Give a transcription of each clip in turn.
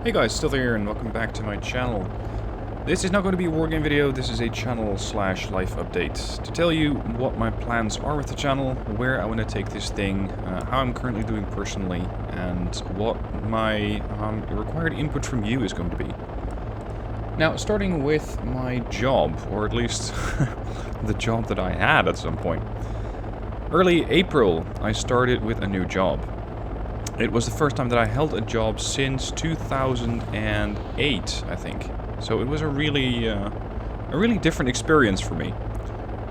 Hey guys, still here and welcome back to my channel. This is not going to be a wargame video, this is a channel/life update. To tell you what my plans are with the channel, where I want to take this thing, how I'm currently doing personally, and what my required input from you is going to be. Now, starting with my job, or at least the job that I had at some point. Early April, I started with a new job. It was the first time that I held a job since 2008, I think. So it was a really different experience for me,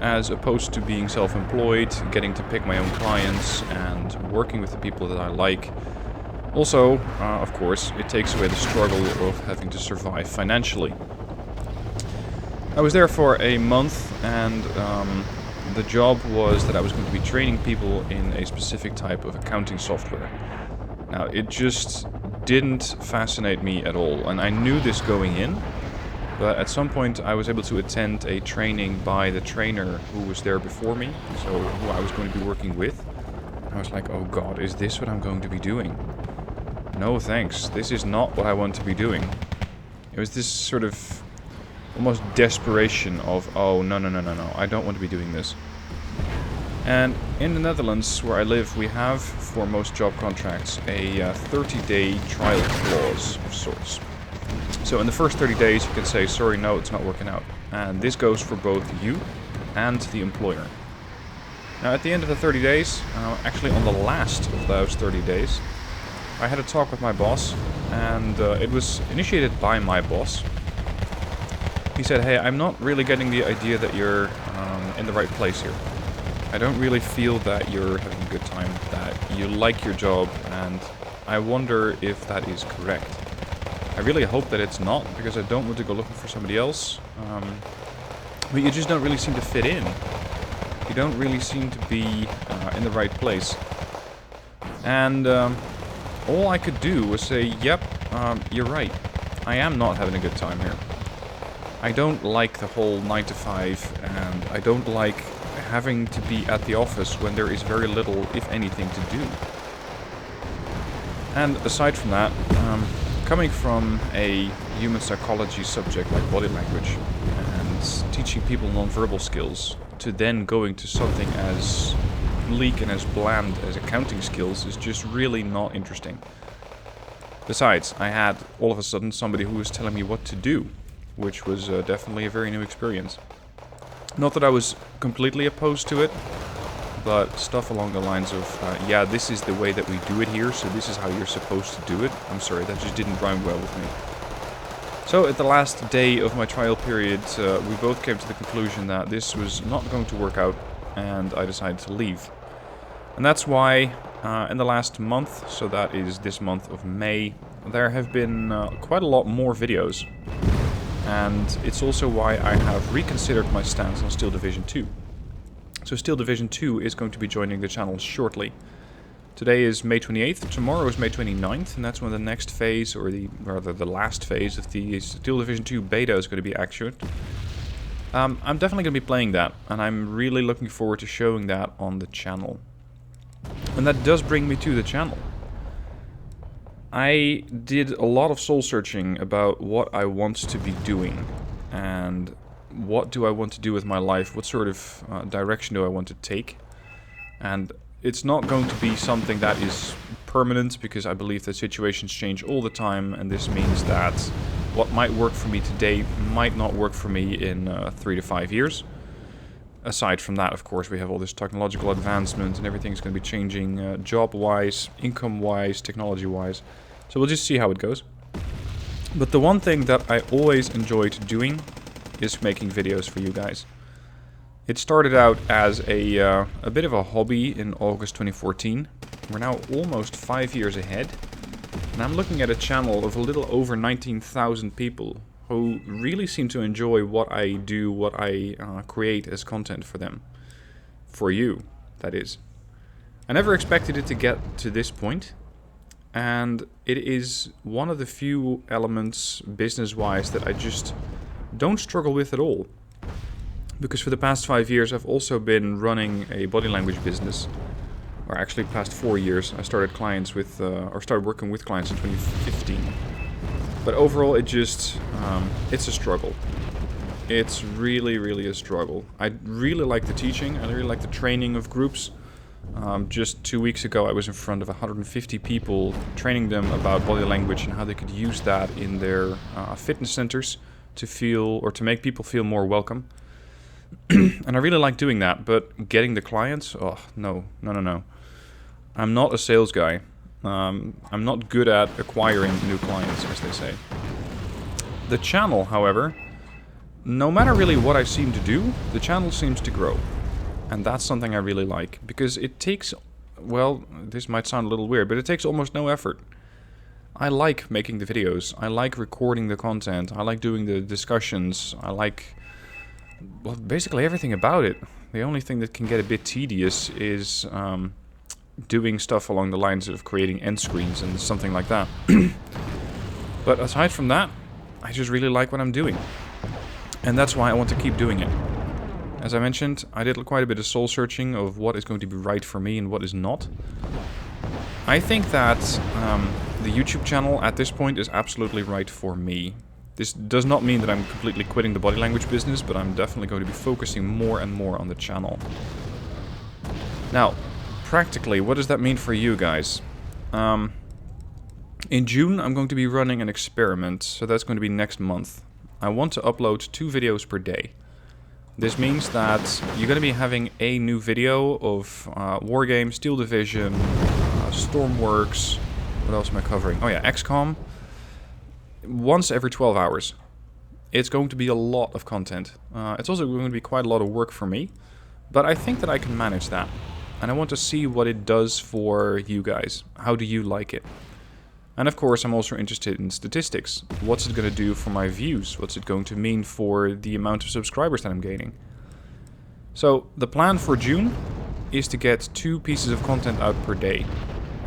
as opposed to being self-employed, getting to pick my own clients, and working with the people that I like. Also, of course, it takes away the struggle of having to survive financially. I was there for a month, and the job was that I was going to be training people in a specific type of accounting software. Now, it just didn't fascinate me at all, and I knew this going in, but at some point I was able to attend a training by the trainer who was there before me, so who I was going to be working with. I was like, oh god, is this what I'm going to be doing? No thanks, this is not what I want to be doing. It was this sort of almost desperation of, oh no, I don't want to be doing this. And in the Netherlands, where I live, we have, for most job contracts, a 30-day trial clause of sorts. So in the first 30 days, you can say, sorry, no, it's not working out. And this goes for both you and the employer. Now, at the end of the 30 days, actually on the last of those 30 days, I had a talk with my boss, and it was initiated by my boss. He said, hey, I'm not really getting the idea that you're in the right place here. I don't really feel that you're having a good time, that you like your job, and I wonder if that is correct. I really hope that it's not, because I don't want to go looking for somebody else. But you just don't really seem to fit in. You don't really seem to be in the right place. And all I could do was say, yep, you're right. I am not having a good time here. I don't like the whole 9 to 5, and I don't like having to be at the office when there is very little, if anything, to do. And aside from that, coming from a human psychology subject like body language and teaching people non-verbal skills to then going to something as bleak and as bland as accounting skills is just really not interesting. Besides, I had all of a sudden somebody who was telling me what to do, which was definitely a very new experience. Not that I was completely opposed to it, but stuff along the lines of, yeah, this is the way that we do it here, so this is how you're supposed to do it. I'm sorry, that just didn't rhyme well with me. So at the last day of my trial period, we both came to the conclusion that this was not going to work out, and I decided to leave. And that's why, in the last month, so that is this month of May, there have been quite a lot more videos. And it's also why I have reconsidered my stance on Steel Division 2. So Steel Division 2 is going to be joining the channel shortly. Today is May 28th, tomorrow is May 29th, and that's when the next phase, or the last phase of the Steel Division 2 beta is going to be actioned. I'm definitely going to be playing that, and I'm really looking forward to showing that on the channel. And that does bring me to the channel. I did a lot of soul searching about what I want to be doing and what do I want to do with my life, what sort of direction do I want to take. And it's not going to be something that is permanent, because I believe that situations change all the time, and this means that what might work for me today might not work for me in 3 to 5 years. Aside from that, of course, we have all this technological advancement and everything's going to be changing job-wise, income-wise, technology-wise. So we'll just see how it goes. But the one thing that I always enjoyed doing is making videos for you guys. It started out as a bit of a hobby in August 2014. We're now almost 5 years ahead. And I'm looking at a channel of a little over 19,000 people who really seem to enjoy what I do, what I create as content for them. For you, that is. I never expected it to get to this point, and it is one of the few elements, business-wise, that I just don't struggle with at all. Because for the past 5 years, I've also been running a body language business. Or actually, past 4 years, I started working with clients in 2015. But overall, it's a struggle. It's really a struggle. I really like the teaching. I really like the training of groups. Just 2 weeks ago, I was in front of 150 people, training them about body language and how they could use that in their fitness centers to make people feel more welcome. And I really like doing that, but getting the clients, oh, no. I'm not a sales guy. I'm not good at acquiring new clients, as they say. The channel, however, no matter really what I seem to do, the channel seems to grow. And that's something I really like, because it takes, well, this might sound a little weird, but it takes almost no effort. I like making the videos, I like recording the content, I like doing the discussions, I like, well, basically everything about it. The only thing that can get a bit tedious is doing stuff along the lines of creating end screens and something like that. But aside from that, I just really like what I'm doing. And that's why I want to keep doing it. As I mentioned, I did quite a bit of soul searching of what is going to be right for me and what is not. I think that the YouTube channel at this point is absolutely right for me. This does not mean that I'm completely quitting the body language business, but I'm definitely going to be focusing more and more on the channel. Now, practically, what does that mean for you guys? In June, I'm going to be running an experiment, so that's going to be next month. I want to upload 2 videos per day. This means that you're going to be having a new video of Wargame, Steel Division, Stormworks. What else am I covering? Oh yeah, XCOM. Once every 12 hours. It's going to be a lot of content. It's also going to be quite a lot of work for me. But I think that I can manage that. And I want to see what it does for you guys. How do you like it? And of course, I'm also interested in statistics. What's it going to do for my views? What's it going to mean for the amount of subscribers that I'm gaining? So, the plan for June is to get 2 pieces of content out per day.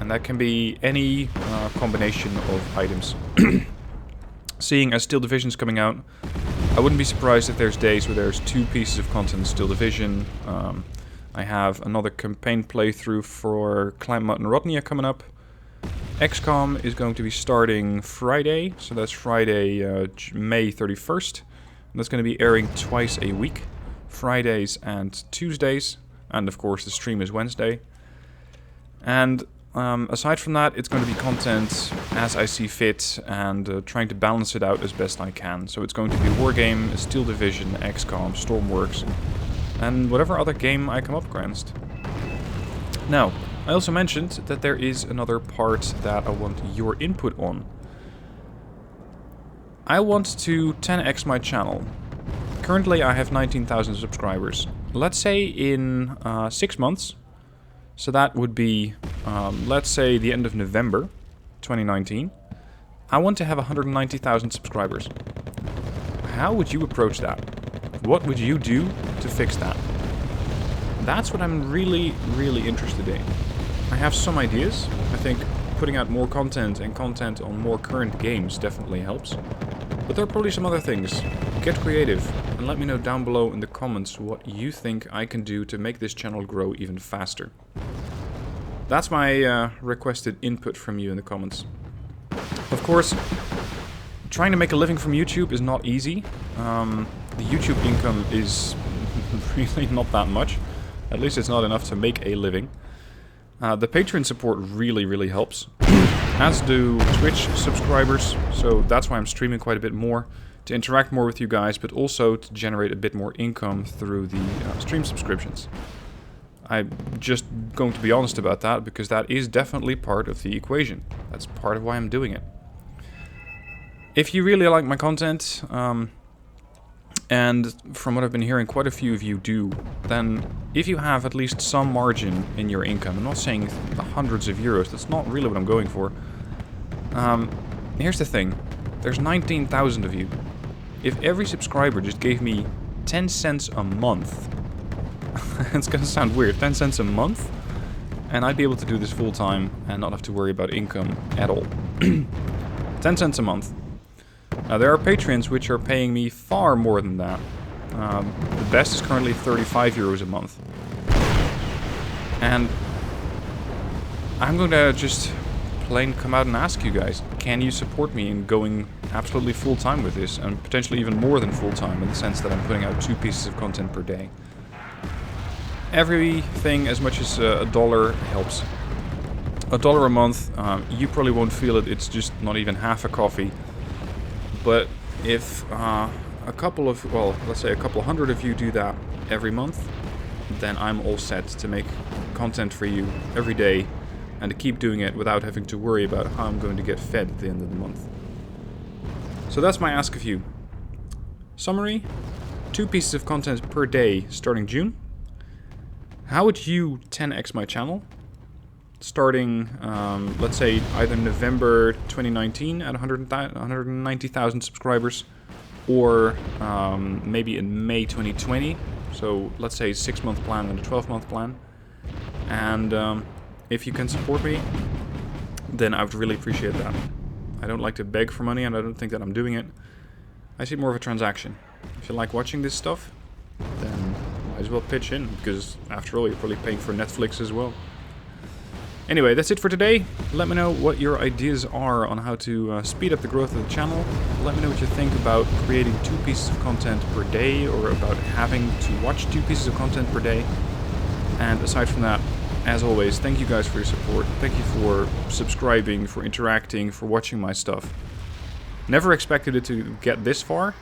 And that can be any combination of items. Seeing as Steel Division's coming out, I wouldn't be surprised if there's days where there's 2 pieces of content in Steel Division. I have another campaign playthrough for Climb Mountain Rodnia coming up. XCOM is going to be starting Friday, so that's Friday, May 31st. And that's going to be airing twice a week, Fridays and Tuesdays, and of course the stream is Wednesday. And aside from that, it's going to be content as I see fit and trying to balance it out as best I can. So it's going to be Wargame, Steel Division, XCOM, Stormworks, and whatever other game I come up against. Now, I also mentioned that there is another part that I want your input on. I want to 10x my channel. Currently I have 19,000 subscribers. Let's say in 6 months, so that would be, let's say the end of November 2019, I want to have 190,000 subscribers. How would you approach that? What would you do to fix that? That's what I'm really interested in. I have some ideas. I think putting out more content and content on more current games definitely helps. But there are probably some other things. Get creative and let me know down below in the comments what you think I can do to make this channel grow even faster. That's my requested input from you in the comments. Of course, trying to make a living from YouTube is not easy. The YouTube income is really not that much. At least it's not enough to make a living. The Patreon support really helps, as do Twitch subscribers, so that's why I'm streaming quite a bit more, to interact more with you guys, but also to generate a bit more income through the stream subscriptions. I'm just going to be honest about that, because that is definitely part of the equation. That's part of why I'm doing it. If you really like my content, and from what I've been hearing, quite a few of you do, then if you have at least some margin in your income, I'm not saying the hundreds of euros, that's not really what I'm going for. Here's the thing, there's 19,000 of you. If every subscriber just gave me 10 cents a month, it's gonna sound weird, 10 cents a month, and I'd be able to do this full time and not have to worry about income at all. 10 cents a month. Now, there are patrons which are paying me far more than that. The best is currently 35 euros a month. And I'm going to just plain come out and ask you guys, can you support me in going absolutely full-time with this, and potentially even more than full-time in the sense that I'm putting out 2 pieces of content per day. Everything as much as $1 helps. $1 a month, you probably won't feel it, it's just not even half a coffee. But if a couple of, well, let's say a couple hundred of you do that every month, then I'm all set to make content for you every day and to keep doing it without having to worry about how I'm going to get fed at the end of the month. So that's my ask of you. Summary, 2 pieces of content per day starting June. How would you 10x my channel? Starting, let's say, either November 2019 at 190,000 subscribers, or maybe in May 2020. So let's say a 6-month plan and a 12-month plan. And if you can support me, then I would really appreciate that. I don't like to beg for money, and I don't think that I'm doing it. I see more of a transaction. If you like watching this stuff, then might as well pitch in, because after all, you're probably paying for Netflix as well. Anyway, that's it for today. Let me know what your ideas are on how to speed up the growth of the channel. Let me know what you think about creating 2 pieces of content per day, or about having to watch 2 pieces of content per day. And aside from that, as always, thank you guys for your support. Thank you for subscribing, for interacting, for watching my stuff. Never expected it to get this far,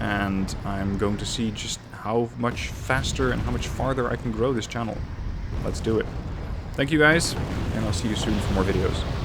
and I'm going to see just how much faster and how much farther I can grow this channel. Let's do it. Thank you guys, and I'll see you soon for more videos.